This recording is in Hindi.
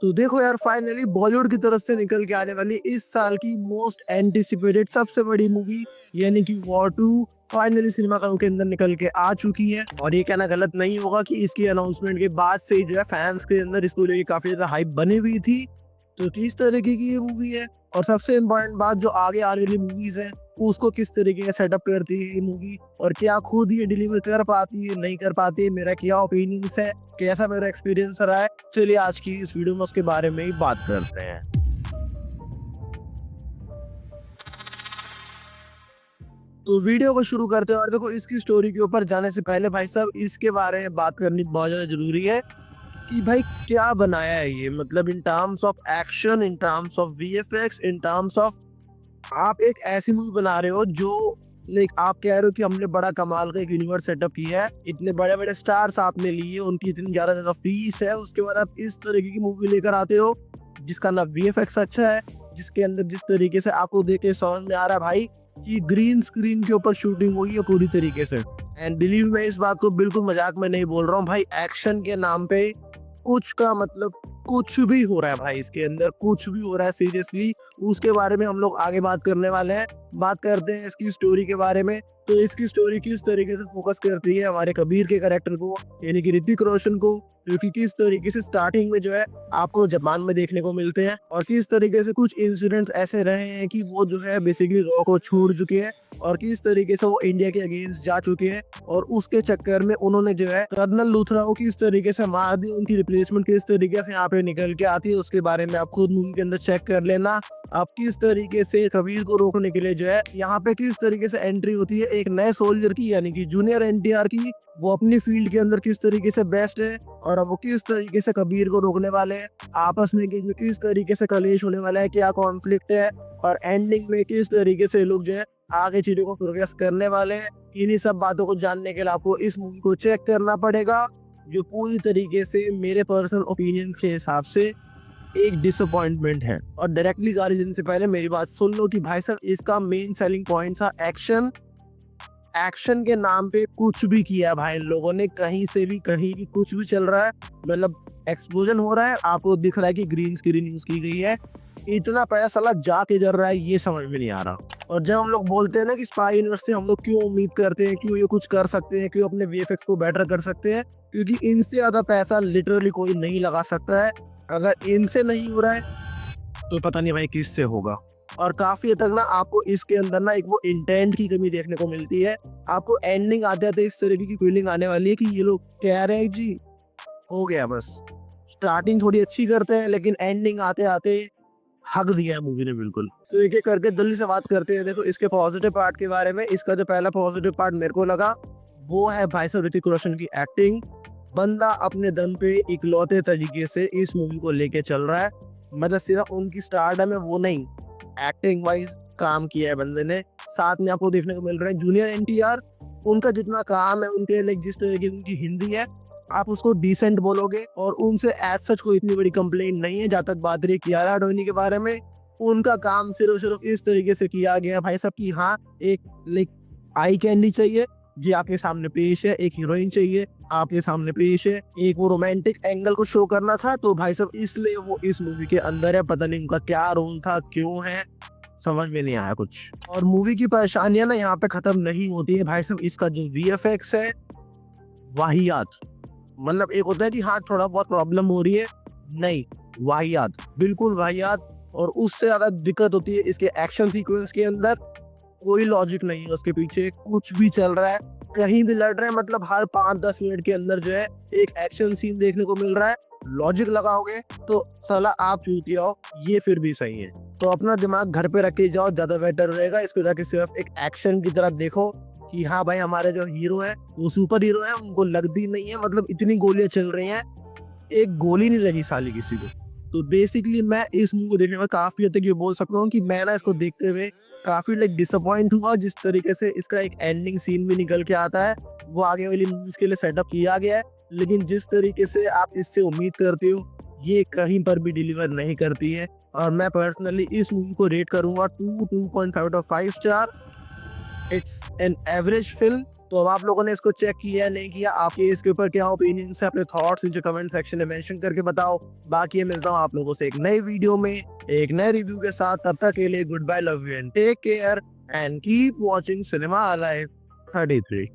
तो देखो यार, फाइनली बॉलीवुड की तरफ से निकल के आने वाली इस साल की मोस्ट एंटिसिपेटेड सबसे बड़ी मूवी यानी कि वॉर 2 फाइनली सिनेमा घरों के अंदर निकल के आ चुकी है। और ये कहना गलत नहीं होगा कि इसकी अनाउंसमेंट के बाद से ही जो है फैंस के अंदर इसको लेके काफी ज्यादा हाइप बनी हुई थी। तो किस तरीके की ये मूवी है और सबसे इम्पोर्टेंट बात, जो आगे आने वाली मूवीज है उसको किस तरीके का सेटअप करती है ये मूवी, और क्या खुद ये डिलीवर कर पाती है नहीं कर पाती है, मेरा क्या ओपिनियंस है, कैसा मेरा एक्सपीरियंस रहा है, चलिए आज की इस वीडियो में उसके बारे में ही बात करते हैं। तो वीडियो को शुरू करते हैं और देखो, इसकी स्टोरी के ऊपर जाने से पहले भाई साहब इसके बारे में बात करनी बहुत ज्यादा जरूरी है कि भाई क्या बनाया है ये, मतलब in terms of action, in terms of VFX, in terms of आप एक ऐसी मूवी बना रहे हो जो लाइक आप कह रहे हो कि हमने बड़ा कमाल का एक यूनिवर्स सेटअप किया है, इतने बड़े बड़े स्टार्स आपने लिए, उनकी इतनी ज्यादा फीस है, उसके बाद आप इस तरीके की मूवी लेकर आते हो जिसका ना वीएफएक्स अच्छा है, जिसके अंदर जिस तरीके से आपको देख के समझ में आ रहा है भाई कि ग्रीन स्क्रीन के ऊपर शूटिंग हुई है पूरी तरीके से। एंड बिलीव मैं इस बात को बिल्कुल मजाक में नहीं बोल रहा हूँ भाई, एक्शन के नाम पे कुछ का मतलब कुछ भी हो रहा है भाई, इसके अंदर कुछ भी हो रहा है सीरियसली। उसके बारे में हम लोग आगे बात करने वाले हैं। बात करते हैं इसकी स्टोरी के बारे में। तो इसकी स्टोरी किस तरीके से फोकस करती है हमारे कबीर के कैरेक्टर को यानी कि ऋतिक रोशन को, क्योंकि किस तरीके से स्टार्टिंग में जो है आपको जापान में देखने को मिलते हैं और किस तरीके से कुछ इंसिडेंट्स ऐसे रहे हैं कि वो जो है बेसिकली रॉ को छोड़ चुके हैं और किस तरीके से वो इंडिया के अगेंस्ट जा चुके हैं और उसके चक्कर में उन्होंने जो है कर्नल लूथरा को किस तरीके से मार दी, उनकी रिप्लेसमेंट किस तरीके से यहाँ पे निकल के आती है, उसके बारे में आप खुद मूवी के अंदर चेक कर लेना। आप किस तरीके से कबीर को रोकने के लिए जो है यहाँ पे किस तरीके से एंट्री होती है एक नए सोल्जर की यानी कि जूनियर एनटीआर की, वो अपनी फील्ड के अंदर किस तरीके से बेस्ट है और अब वो किस तरीके से कबीर को रोकने वाले हैं, आपस में किस तरीके से कलेश होने वाला है, क्या कॉन्फ्लिक्ट है और एंडिंग में किस तरीके से लोग जो है आगे चीजों को प्रोग्रेस करने वाले हैं। इन्हीं सब बातों को जानने के लिए आपको इस मूवी को चेक करना पड़ेगा, जो पूरी तरीके से मेरे पर्सनल ओपिनियन के हिसाब से एक डिसअपॉइंटमेंट है। और डायरेक्टली गाड़ी देने से पहले मेरी बात सुन लो कि भाई साहब इसका मेन सेलिंग पॉइंट था एक्शन। एक्शन के नाम पे कुछ भी किया भाई इन लोगों ने, कहीं से भी कहीं भी कुछ भी चल रहा है, मतलब एक्सप्लोजन हो रहा है, आपको दिख रहा है कि ग्रीन स्क्रीन यूज की गई है, इतना पैसा साला जाके जल रहा है, ये समझ में नहीं आ रहा। और जब हम लोग बोलते हैं ना कि स्पाई यूनिवर्स से हम लोग क्यों उम्मीद करते हैं, क्यों ये कुछ कर सकते हैं, क्यों अपने वीएफएक्स को बेटर कर सकते हैं, क्योंकि इनसे ज्यादा पैसा लिटरली कोई नहीं लगा सकता है। अगर इनसे नहीं हो रहा है तो पता नहीं भाई किससे होगा। और काफी हद तक ना आपको इसके अंदर ना एक वो इंटेंट की कमी देखने को मिलती है। आपको एंडिंग आते आते इस तरीके की फीलिंग आने वाली है कि ये लोग कह रहे हैं जी हो गया बस, स्टार्टिंग थोड़ी अच्छी करते हैं लेकिन एंडिंग आते आते हक दिया है मूवी ने बिल्कुल। तो एक एक करके जल्दी से बात करते हैं। देखो इसके पॉजिटिव पार्ट के बारे में, इसका जो पहला पॉजिटिव पार्ट मेरे को लगा वो है भाई साहब ऋतिक रोशन की एक्टिंग। बंदा अपने दम पे इकलौते तरीके से इस मूवी को लेके चल रहा है, मतलब सिर्फ उनकी स्टारडम है वो नहीं, एक्टिंग वाइज काम किया है बंदे ने। साथ में आपको देखने को मिल रहा है जूनियर एनटीआर, उनका जितना काम है, उनके लाइक जिस तरह की उनकी हिंदी है आप उसको डिसेंट बोलोगे और उनसे एज सच कोई इतनी बड़ी कंप्लेंट नहीं है। जहाँ तक बात रही कियारा आडवाणी के बारे में, उनका काम सिर्फ इस तरीके से किया गया भाई साहब कि हाँ एक लाइक आई कैंडी चाहिए जी आपके सामने पेश है, एक हीरोइन चाहिए आपके सामने पेश है, एक वो रोमांटिक एंगल को शो करना था तो भाई साहब इसलिए वो इस मूवी के अंदर है। पता नहीं उनका क्या रोल था, क्यों है, समझ में नहीं आया कुछ। और मूवी की परेशानियां ना यहाँ पे खत्म नहीं होती है भाई साहब। इसका जो वीएफएक्स है वाहियात, मतलब एक होता है कि हाँ थोड़ा बहुत प्रॉब्लम हो रही है, नहीं वाहियात, बिल्कुल वाहियात। और उससे ज्यादा दिक्कत होती है इसके एक्शन सीक्वेंस के अंदर, कोई लॉजिक नहीं है उसके पीछे, कुछ भी चल रहा है, कहीं भी लड़ रहे हैं, मतलब हर 5-10 मिनट के अंदर जो है एक एक्शन सीन देखने को मिल रहा है। लॉजिक लगाओगे तो साला आप चूतिया हो, ये फिर भी सही है। तो अपना दिमाग घर पे रख के जाओ, ज्यादा बेटर रहेगा। इसको जाके सिर्फ एक एक्शन की तरफ देखो कि हाँ भाई हमारे जो हीरो है वो सुपर हीरो है, उनको लगती नहीं है, मतलब इतनी गोलियां चल रही हैं, एक गोली नहीं लगी साली किसी को। तो बेसिकली मैं इस मूवी को देखने में काफी हद तक ये बोल सकता हूँ कि मैं ना इसको देखते हुए काफी लाइक डिसअपॉइंट हुआ। जिस तरीके से इसका एक एंडिंग सीन भी निकल के आता है वो आगे वाली मूवीज के लिए सेटअप किया गया है, लेकिन जिस तरीके से आप इससे उम्मीद करते हो ये कहीं पर भी डिलीवर नहीं करती है। और मैं पर्सनली इस मूवी को रेट करूंगा 2.5 out of 5 star. It's an average film, तो अब आप लोगों ने इसको चेक किया नहीं किया, आपके इसके ऊपर क्या ओपिनियन है, अपने थॉट्स नीचे कमेंट सेक्शन में मेंशन करके बताओ। बाकी मिलता हूँ आप लोगों से एक नई वीडियो में एक नए रिव्यू के साथ। तब तक के लिए good bye, love you and take care and keep watching Cinema Alive 33।